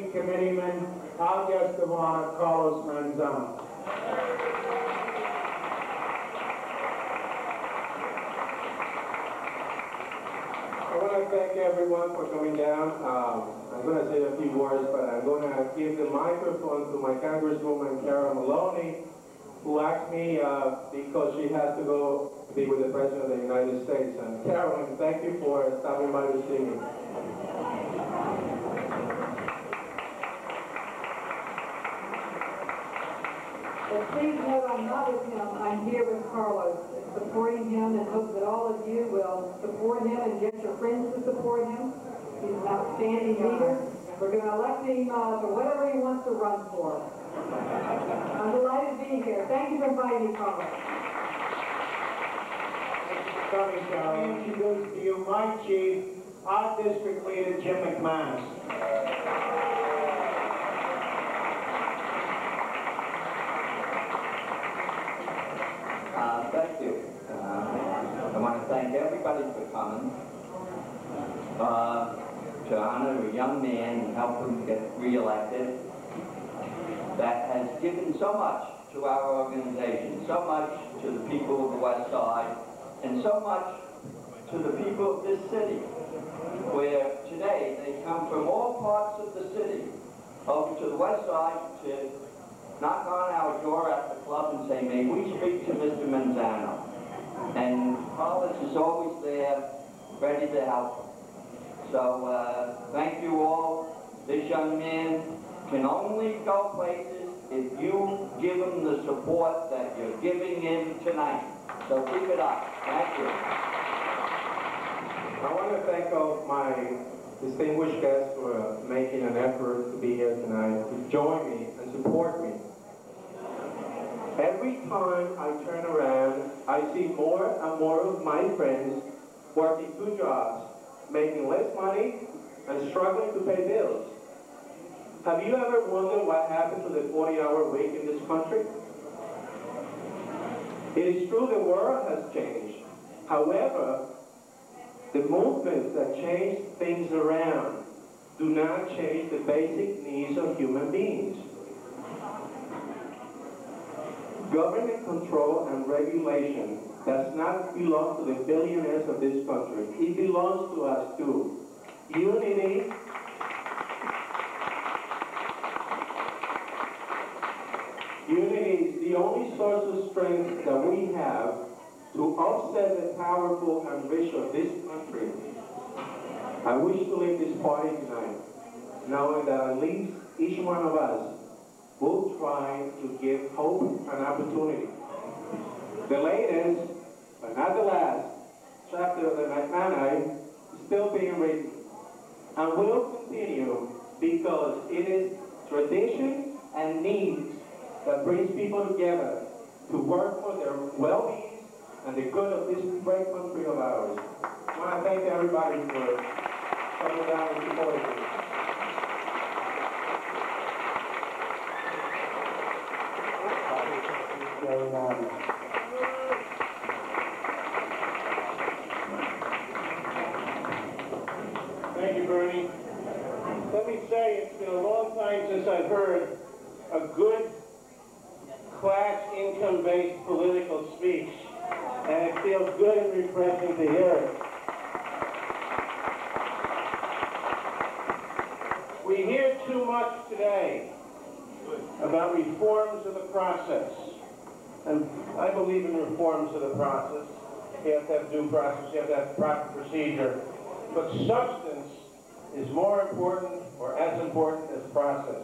electing Committeeman, our guest of honor, Carlos Manzano. I want to thank everyone for coming down. I'm going to say a few words, but I'm going to give the microphone to my Congresswoman, Carol Maloney, who asked me because she has to go be with the President of the United States. And Carolyn, thank you for stopping by to see me. But please note I'm not with him. I'm here with Carlos, supporting him, and hope that all of you will support him and get your friends to support him. He's an outstanding leader. We're going to elect him to whatever he wants to run for. I'm delighted to be here. Thank you for inviting me, Carlos. Thank you, Carol. Introduce to you my chief, our district leader, Jim McManus. Thank you. I want to thank everybody for coming to honor a young man and help him get re-elected that has given so much to our organization, so much to the people of the West Side, and so much to the people of this city, where today they come from all parts of the city over to the West Side to knock on our door at the club and say, may we speak to Mr. Manzano. And Carlos is always there, ready to help him. So thank you all. This young man can only go places if you give him the support that you're giving him tonight. So keep it up. Thank you. I want to thank all of my distinguished guests for making an effort to be here tonight, to join me and support me. Every time I turn around, I see more and more of my friends working 2 jobs, making less money and struggling to pay bills. Have you ever wondered what happened to the 40-hour week in this country? It is true the world has changed. However, the movements that change things around do not change the basic needs of human beings. Government control and regulation does not belong to the billionaires of this country. It belongs to us too. Unity is the only source of strength that we have to offset the powerful and rich of this country. I wish to leave this party tonight, knowing that at least each one of us will try to give hope and opportunity. The latest, but not the last, chapter of the Manzano is still being written and will continue because it is tradition and needs that brings people together to work for their well-being and the good of this great country of ours. I want to thank everybody for coming down and supporting me. Thank you, Bernie. Let me say, it's been a long time since I've heard a good class income-based political speech, and it feels good and refreshing to hear it. We hear too much today about reforms of the process, and I believe in reforms of the process. You have to have due process, you have to have proper procedure, but substance is more important or as important as process.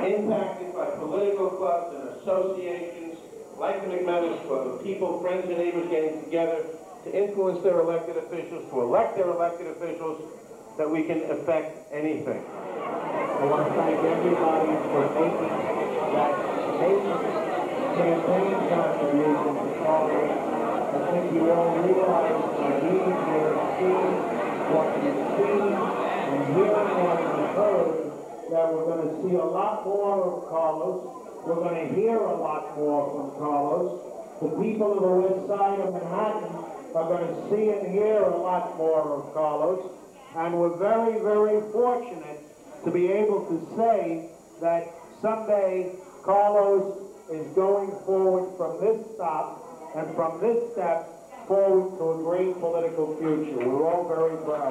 Impacted by political clubs and associations like the McManus Club, of people, friends and neighbors getting together to influence their elected officials, to elect their elected officials, that we can affect anything. I want to thank everybody for making that campaign contribution to Congress. I think you all realize that we will see what you see and hearing what you heard, that we're going to see a lot more of Carlos. We're going to hear a lot more from Carlos. The people of the west side of Manhattan are going to see and hear a lot more of Carlos. And we're very, very fortunate to be able to say that someday Carlos is going forward from this stop and from this step forward to a great political future. We're all very proud.